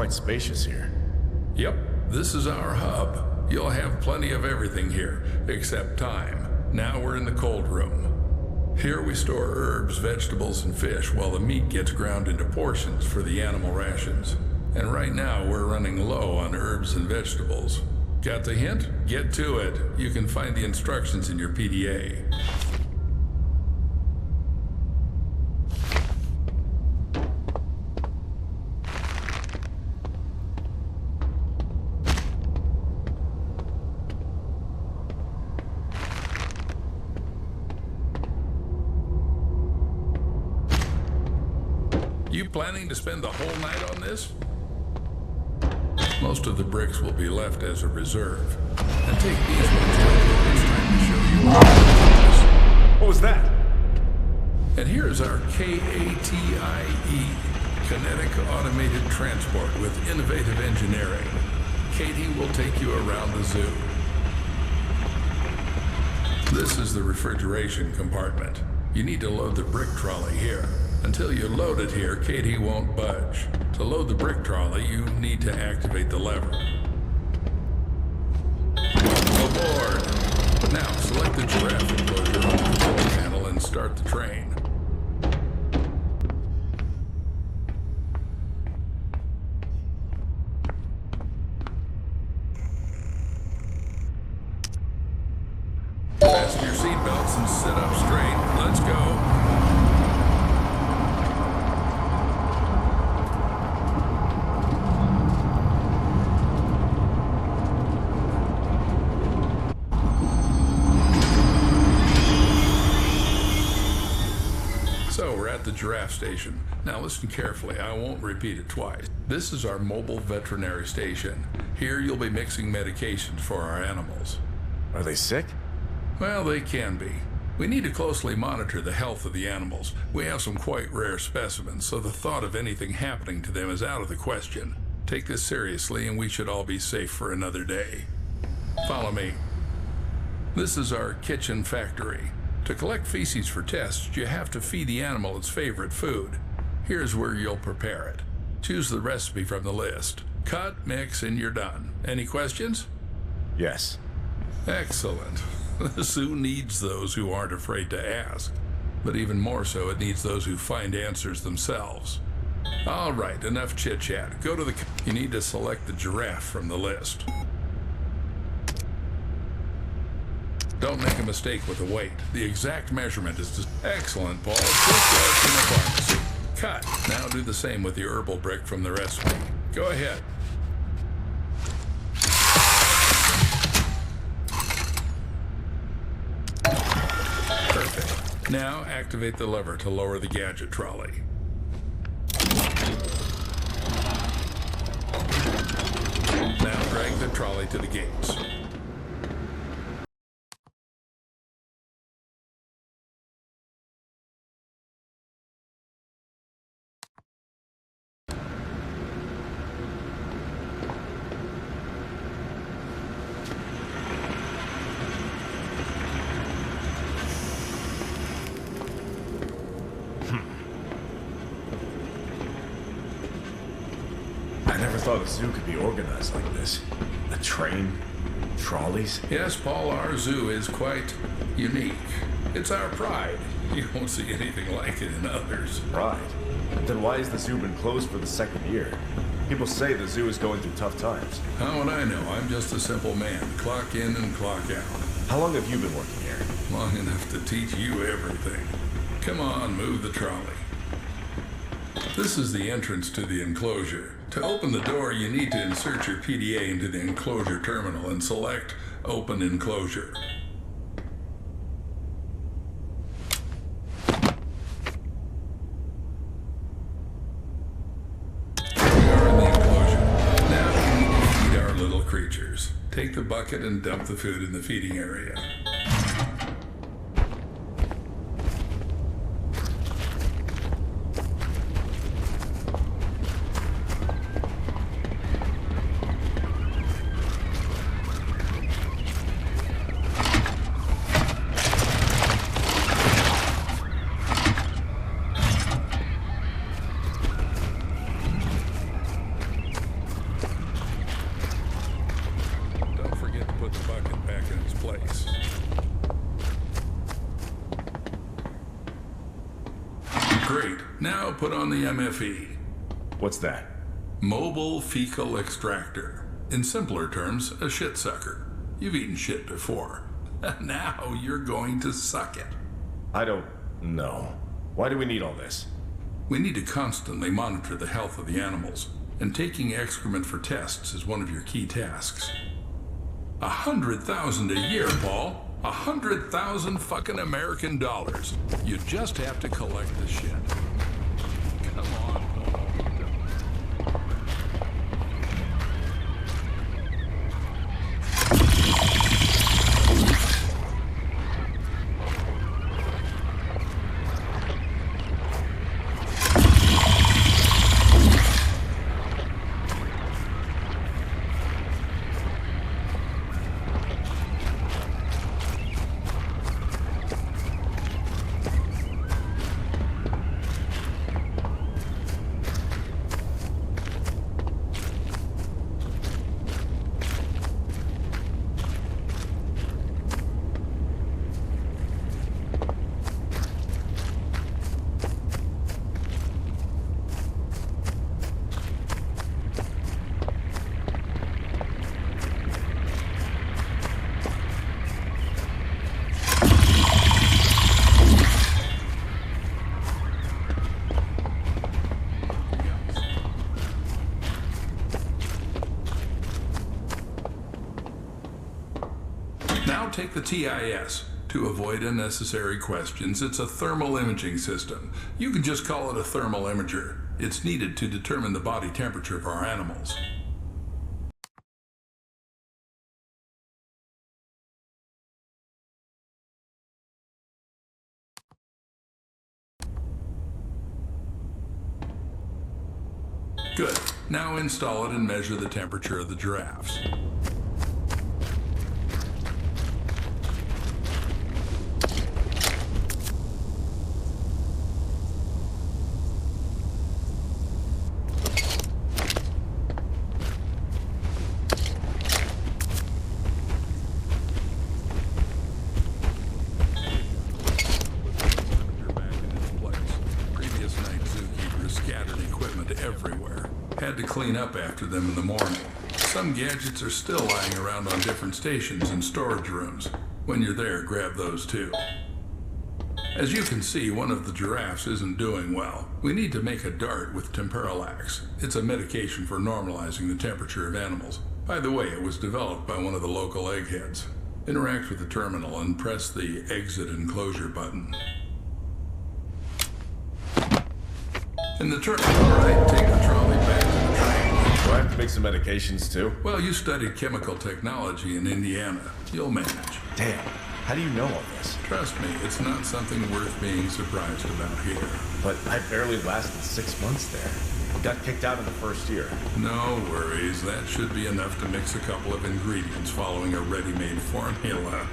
quite spacious here. Yep, this is our hub. You'll have plenty of everything here, except time. Now we're in the cold room. Here we store herbs, vegetables, and fish while the meat gets ground into portions for the animal rations. And right now we're running low on herbs and vegetables. Got the hint? Get to it. You can find the instructions in your PDA. You planning to spend the whole night on this? Most of the bricks will be left as a reserve. And take these ones with you. It's time to show you What was that? And here's our KATIE, Kinetic Automated Transport with innovative engineering. Katie will take you around the zoo. This is the refrigeration compartment. You need to load the brick trolley here. Until you load it here, Katie won't budge. To load the brick trolley, you need to activate the lever. Welcome aboard! Now, select the giraffe enclosure on the control panel and start the train. Fasten your seatbelts and sit up straight. Let's go. So we're at the giraffe station. Now listen carefully, I won't repeat it twice. This is our mobile veterinary station. Here you'll be mixing medications for our animals. Are they sick? Well, they can be. We need to closely monitor the health of the animals. We have some quite rare specimens, so the thought of anything happening to them is out of the question. Take this seriously and we should all be safe for another day. Follow me. This is our kitchen factory. To collect feces for tests, you have to feed the animal its favorite food. Here's where you'll prepare it. Choose the recipe from the list. Cut, mix, and you're done. Any questions? Yes. Excellent. The zoo needs those who aren't afraid to ask. But even more so, it needs those who find answers themselves. All right, enough chit-chat. Go to the... You need to select the giraffe from the list. Don't make a mistake with the weight. The exact measurement is just... Excellent, Paul. Just like in a pharmacy. Cut. Now do the same with the herbal brick from the recipe. Go ahead. Perfect. Now activate the lever to lower the gadget trolley. Now drag the trolley to the gates. I never thought a zoo could be organized like this. A train, trolleys. Yes, Paul, our zoo is quite unique. It's our pride. You won't see anything like it in others. Pride? Then why has the zoo been closed for the second year? People say the zoo is going through tough times. How would I know? I'm just a simple man. Clock in and clock out. How long have you been working here? Long enough to teach you everything. Come on, move the trolley. This is the entrance to the enclosure. To open the door, you need to insert your PDA into the enclosure terminal and select Open Enclosure. We are in the enclosure. Now we need to feed our little creatures. Take the bucket and dump the food in the feeding area. Great. Now put on the MFE. What's that? Mobile Fecal Extractor. In simpler terms, a shit sucker. You've eaten shit before. Now you're going to suck it. I don't know. Why do we need all this? We need to constantly monitor the health of the animals, and taking excrement for tests is one of your key tasks. 100,000 a year, Paul. 100,000 fucking American dollars. You just have to collect the shit. Come on, Paul. Take the TIS. To avoid unnecessary questions, it's a thermal imaging system. You can just call it a thermal imager. It's needed to determine the body temperature of our animals. Good. Now install it and measure the temperature of the giraffes. Clean up after them in the morning. Some gadgets are still lying around on different stations and storage rooms. When you're there, grab those too. As you can see, one of the giraffes isn't doing well. We need to make a dart with Temperalax. It's a medication for normalizing the temperature of animals. By the way, it was developed by one of the local eggheads. Interact with the terminal and press the exit enclosure button. In the terminal, right, take the trolley back to the train. Do I have to make some medications too? Well, you studied chemical technology in Indiana. You'll manage. Damn, how do you know all this? Trust me, it's not something worth being surprised about here. But I barely lasted 6 months there. Got kicked out in the first year. No worries, that should be enough to mix a couple of ingredients following a ready-made formula.